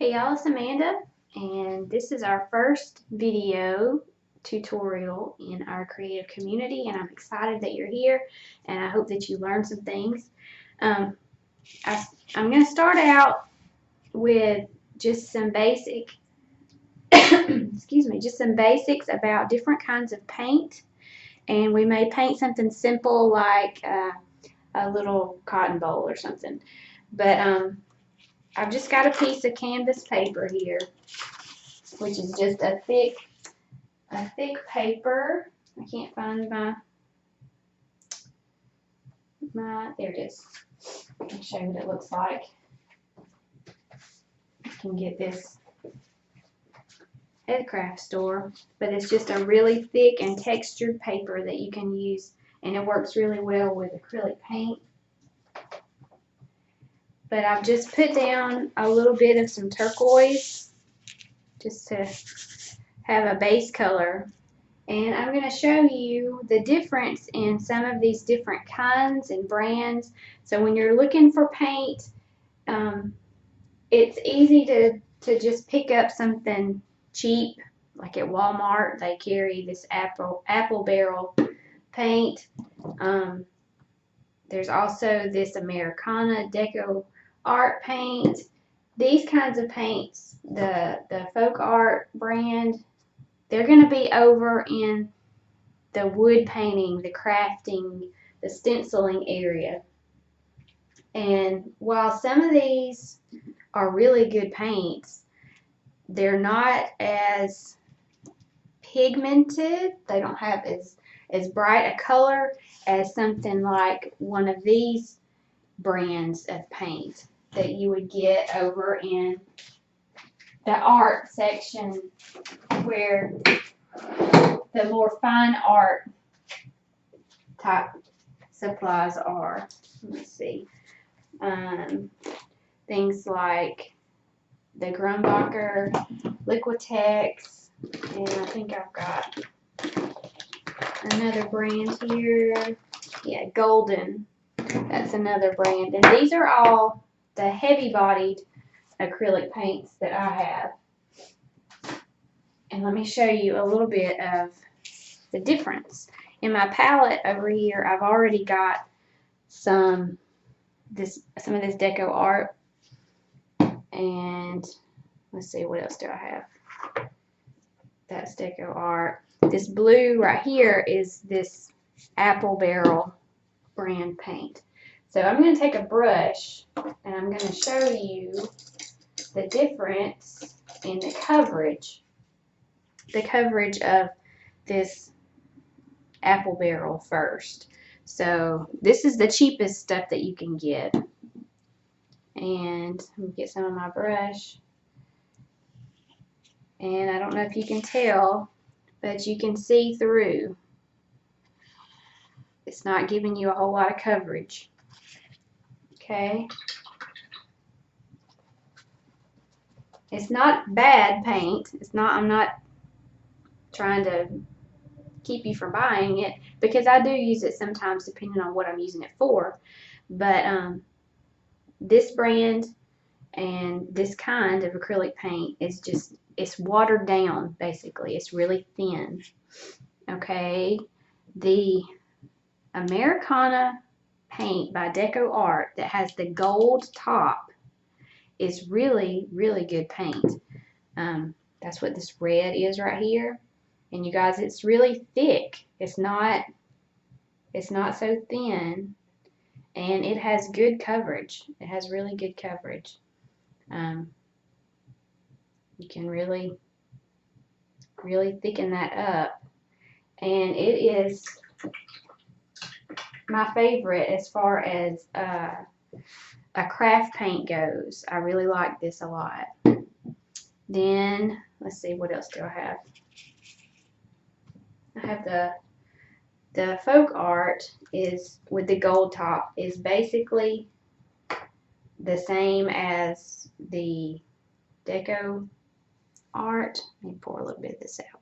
Hey y'all, it's Amanda, and this is our first video tutorial in our creative community, and I'm excited that you're here, and I hope that you learn some things. I'm going to start out with just some basic, just some basics about different kinds of paint, and we may paint something simple like a little cotton bowl or something, but I've just got a piece of canvas paper here, which is just a thick paper. I can't find there it is. I'll show you what it looks like. You can get this at a craft store, but it's just a really thick and textured paper that you can use, and it works really well with acrylic paint. But I've just put down a little bit of some turquoise just to have a base color. And I'm going to show you the difference in some of these different kinds and brands. So when you're looking for paint, it's easy to just pick up something cheap. Like at Walmart, they carry this apple barrel paint. There's also this Americana Deco Art paint. These kinds of paints, the Folk Art brand, they're going to be over in the wood painting, the crafting, the stenciling area. And while some of these are really good paints, they're not as pigmented. They don't have as bright a color as something like one of these brands of paint that you would get over in the art section, where the more fine art type supplies are. Let's see. Things like the Grumbacher, Liquitex, and I think I've got another brand here. Yeah, Golden. That's another brand. And these are all the heavy-bodied acrylic paints that I have. And let me show you a little bit of the difference. In my palette over here, I've already got some of this Deco Art. And let's see, what else do I have? That's Deco Art. This blue right here is this Apple Barrel brand paint. So I'm going to take a brush and I'm going to show you the difference in the coverage of this Apple Barrel first. So this is the cheapest stuff that you can get. And let me get some of my brush. And I don't know if you can tell, but you can see through. It's not giving you a whole lot of coverage. Okay. It's not bad paint. It's not, I'm not trying to keep you from buying it, because I do use it sometimes depending on what I'm using it for. But this brand and this kind of acrylic paint is just, it's watered down basically. It's really thin. Okay. The Americana paint by Deco Art that has the gold top is really, really good paint. That's what this red is right here. And you guys, it's really thick. It's not so thin, and it has good coverage. It has really good coverage. You can really, really thicken that up, and it is my favorite as far as a craft paint goes. I really like this a lot. Then let's see, what else do I have? I have the Folk Art is with the gold top is basically the same as the Deco Art. Let me pour a little bit of this out.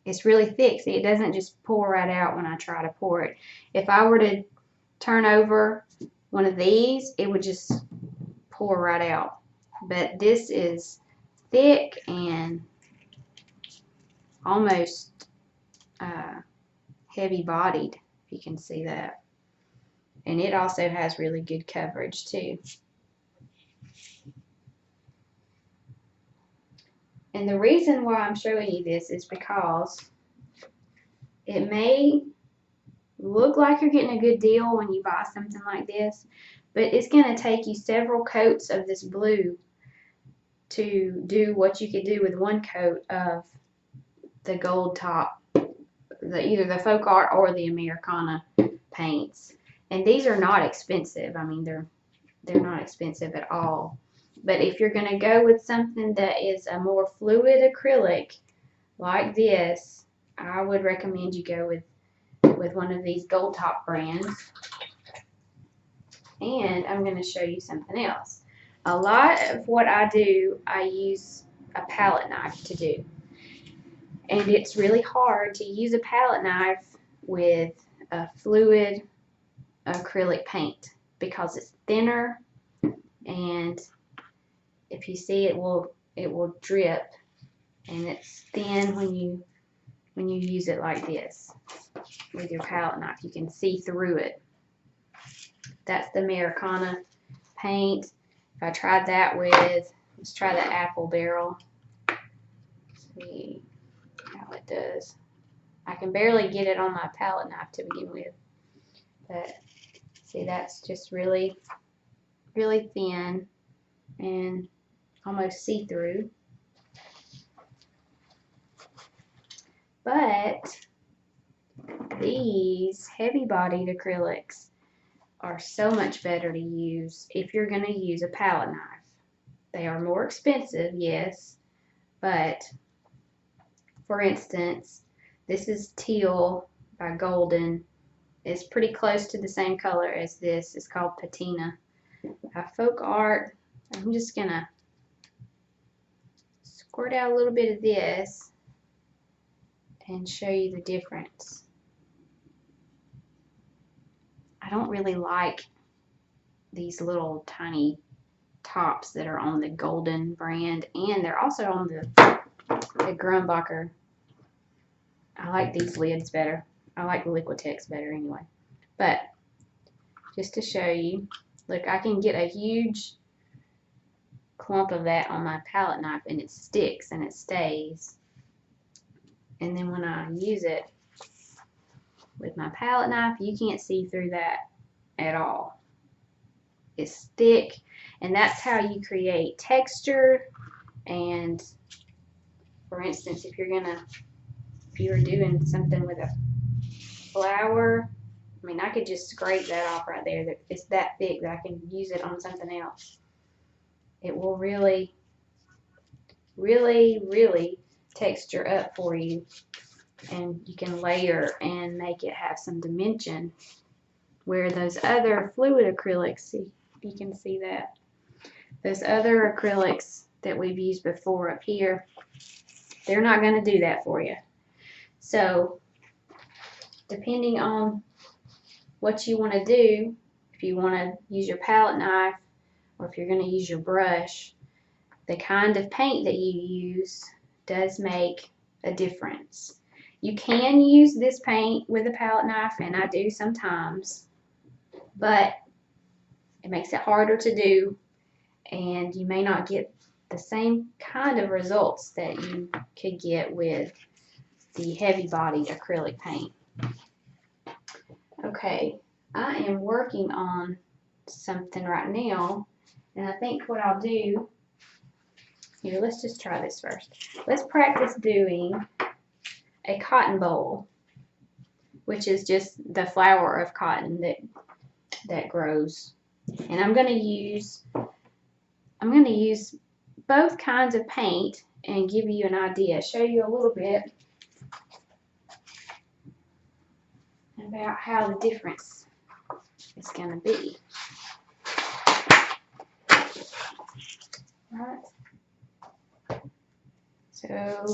It's really thick. See, it doesn't just pour right out when I try to pour it. If I were to turn over one of these, it would just pour right out. But this is thick and almost heavy bodied, if you can see that. And it also has really good coverage too. And the reason why I'm showing you this is because it may look like you're getting a good deal when you buy something like this, but it's going to take you several coats of this blue to do what you could do with one coat of the gold top, either the folk art or the Americana paints. And these are not expensive. I mean, they're not expensive at all. But if you're going to go with something that is a more fluid acrylic like this, I would recommend you go with one of these gold top brands. And I'm going to show you something else. A lot of what I do, I use a palette knife to do. And it's really hard to use a palette knife with a fluid acrylic paint because it's thinner, and if you see it will drip, and it's thin when you use it like this with your palette knife. You can see through it. That's the Americana paint. If I tried that with, let's try the apple barrel. See how it does. I can barely get it on my palette knife to begin with, but see, that's just really, really thin and almost see-through. But these heavy-bodied acrylics are so much better to use if you're going to use a palette knife. They are more expensive, yes, but for instance, this is Teal by Golden. It's pretty close to the same color as this. It's called Patina. Folk Art, I'm just going to squirt out a little bit of this and show you the difference. I don't really like these little tiny tops that are on the Golden brand, and they're also on the Grumbacher. I like these lids better. I like Liquitex better anyway. But just to show you, look, I can get a huge clump of that on my palette knife and it sticks and it stays. And then when I use it with my palette knife, you can't see through that at all. It's thick, and that's how you create texture. And for instance, if you're doing something with a flower, I mean, I could just scrape that off right there. It's that thick that I can use it on something else. It will really, really, really texture up for you, and you can layer and make it have some dimension, where those other fluid acrylics, see, you can see that, those other acrylics that we've used before up here, they're not going to do that for you. So depending on what you want to do, if you want to use your palette knife or if you're going to use your brush, the kind of paint that you use does make a difference. You can use this paint with a palette knife, and I do sometimes, but it makes it harder to do, and you may not get the same kind of results that you could get with the heavy-bodied acrylic paint. Okay, I am working on something right now, and I think what I'll do, here, let's just try this first. Let's practice doing a cotton bowl, which is just the flower of cotton that grows. And I'm going to use both kinds of paint and give you an idea, show you a little bit about how the difference is going to be. All right. So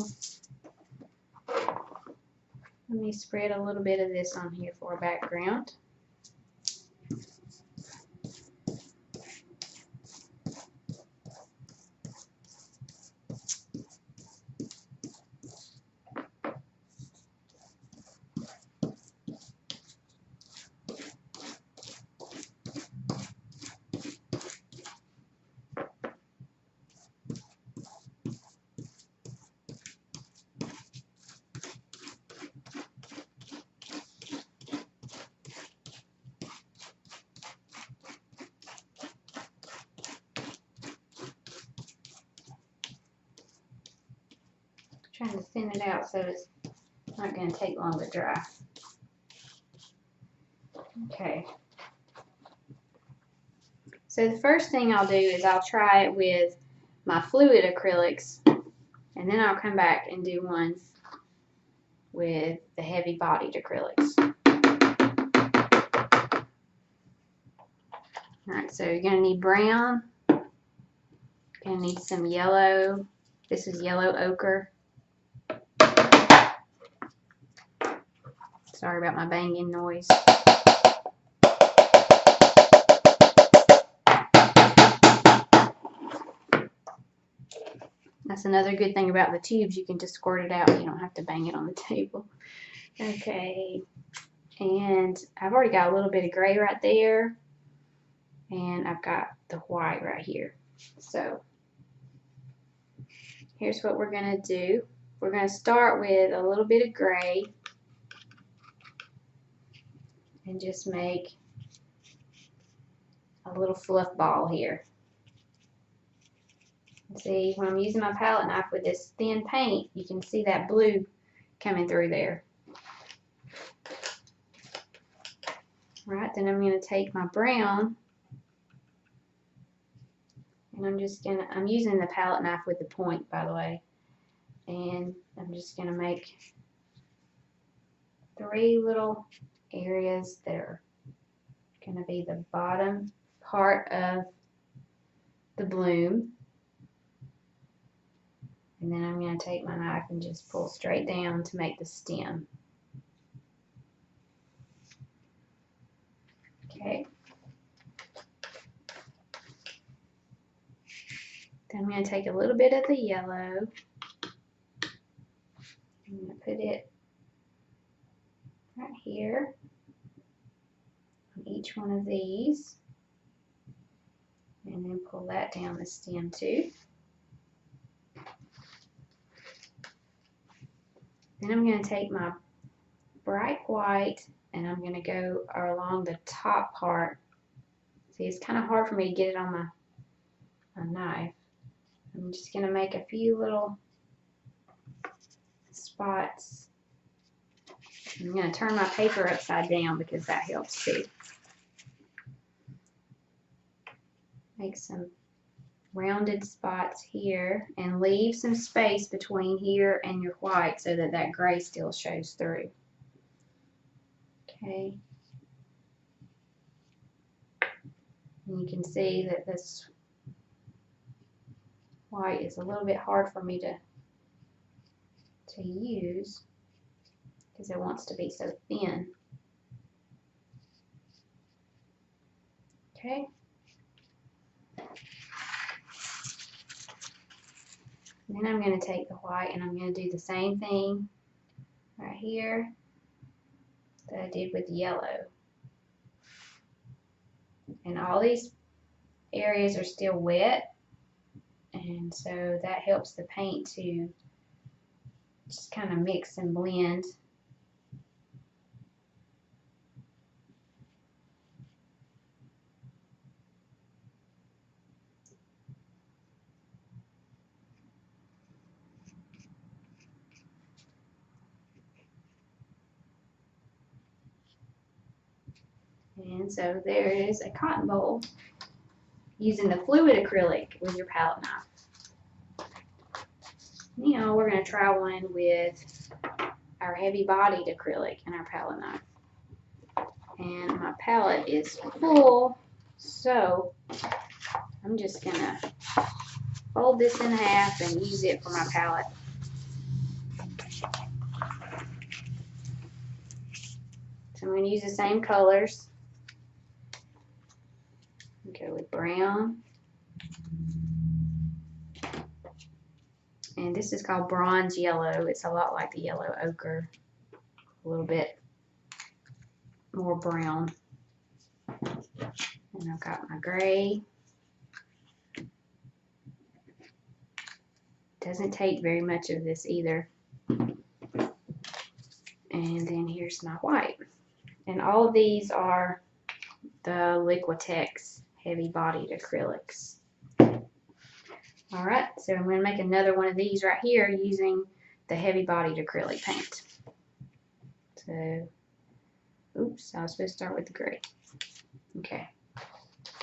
let me spread a little bit of this on here for a background. trying to thin it out so it's not going to take long to dry. Okay. So the first thing I'll do is I'll try it with my fluid acrylics, and then I'll come back and do one with the heavy bodied acrylics. Alright, so you're going to need brown, you're going to need some yellow. This is yellow ochre. Sorry about my banging noise. That's another good thing about the tubes. You can just squirt it out. You don't have to bang it on the table. Okay. And I've already got a little bit of gray right there. And I've got the white right here. So here's what we're going to do. We're going to start with a little bit of gray. And just make a little fluff ball here. See, when I'm using my palette knife with this thin paint, you can see that blue coming through there. Right, then I'm going to take my brown, and I'm using the palette knife with the point, by the way, and I'm just going to make 3 little areas that are going to be the bottom part of the bloom. And then I'm going to take my knife and just pull straight down to make the stem. Okay. Then I'm going to take a little bit of the yellow. I'm going to put it right here on each one of these. And then pull that down the stem too. Then I'm going to take my bright white and I'm going to go along the top part. See, it's kind of hard for me to get it on my knife. I'm just going to make a few little spots. I'm going to turn my paper upside down because that helps too. Make some rounded spots here and leave some space between here and your white so that that gray still shows through. Okay. And you can see that this white is a little bit hard for me to use because it wants to be so thin. Okay. Then I'm going to take the white and I'm going to do the same thing right here that I did with yellow. And all these areas are still wet, and so that helps the paint to just kind of mix and blend. And so there is a cotton bowl using the fluid acrylic with your palette knife. Now we're going to try one with our heavy bodied acrylic and our palette knife. And my palette is full, so I'm just going to fold this in half and use it for my palette. So I'm going to use the same colors. Go with brown. And this is called bronze yellow. It's a lot like the yellow ochre, a little bit more brown. And I've got my gray. Doesn't take very much of this either. And then here's my white. And all of these are the Liquitex heavy bodied acrylics. Alright, so I'm going to make another one of these right here using the heavy-bodied acrylic paint. So, oops, I was supposed to start with the gray. Okay,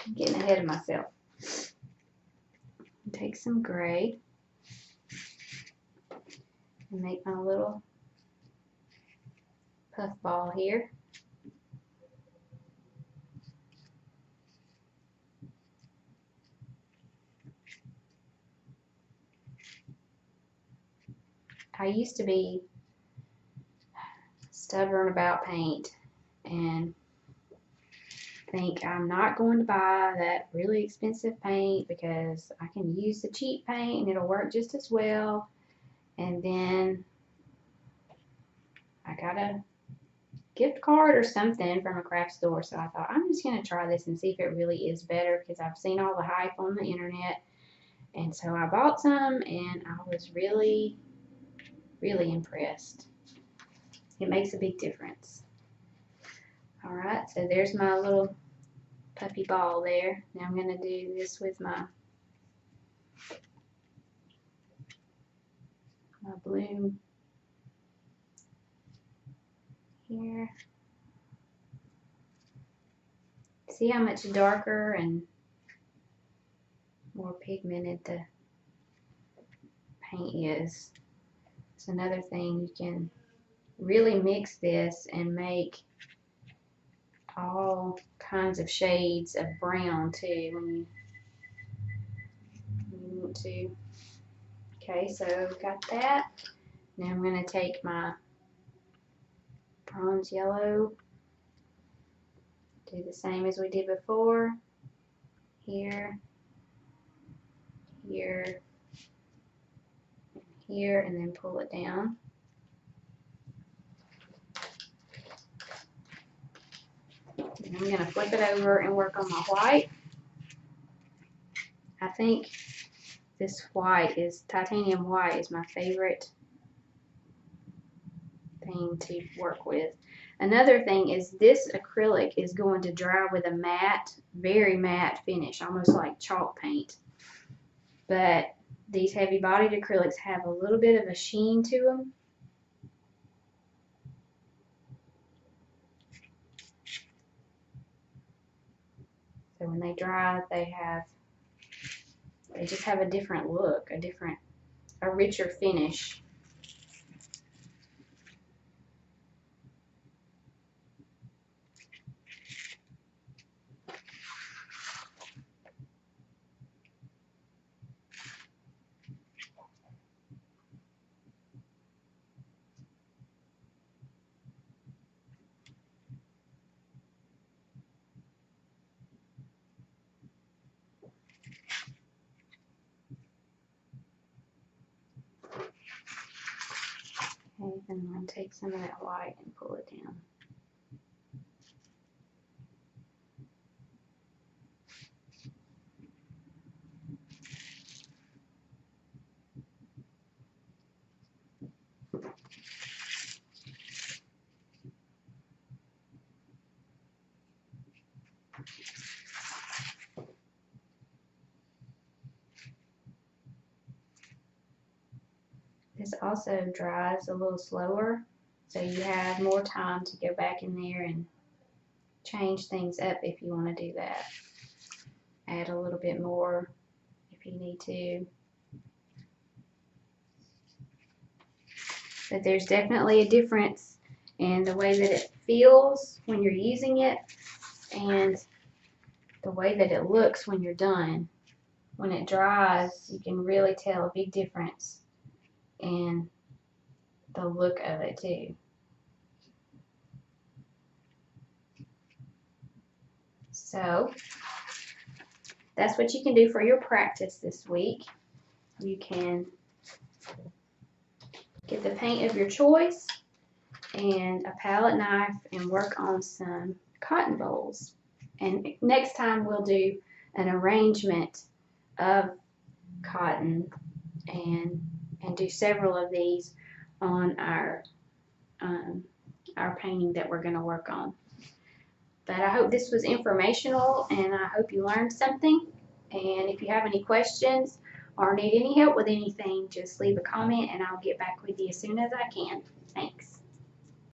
I'm getting ahead of myself. Take some gray and make my little puff ball here. I used to be stubborn about paint and think I'm not going to buy that really expensive paint because I can use the cheap paint and it'll work just as well. And then I got a gift card or something from a craft store, so I thought I'm just going to try this and see if it really is better because I've seen all the hype on the internet. And so I bought some and I was really impressed. It makes a big difference. Alright, so there's my little puppy ball there. Now I'm going to do this with my bloom here. See how much darker and more pigmented the paint is. It's another thing, you can really mix this and make all kinds of shades of brown too when you want to. Okay, so got that. Now I'm going to take my bronze yellow, do the same as we did before, here, here, here, and then pull it down. And I'm going to flip it over and work on my white. I think this white is, titanium white is my favorite thing to work with. Another thing is this acrylic is going to dry with a matte, very matte finish, almost like chalk paint. But these heavy-bodied acrylics have a little bit of a sheen to them. So when they dry, they just have a different look, a richer finish. Okay, then I'm going to take some of that white and pull it down. This also dries a little slower, so you have more time to go back in there and change things up if you want to do that. Add a little bit more if you need to. But there's definitely a difference in the way that it feels when you're using it and the way that it looks when you're done. When it dries, you can really tell a big difference in the look of it too. So that's what you can do for your practice this week. You can get the paint of your choice and a palette knife and work on some cotton bowls. And next time we'll do an arrangement of cotton and do several of these on our painting that we're going to work on. But I hope this was informational and I hope you learned something. And if you have any questions or need any help with anything, just leave a comment and I'll get back with you as soon as I can. Thanks.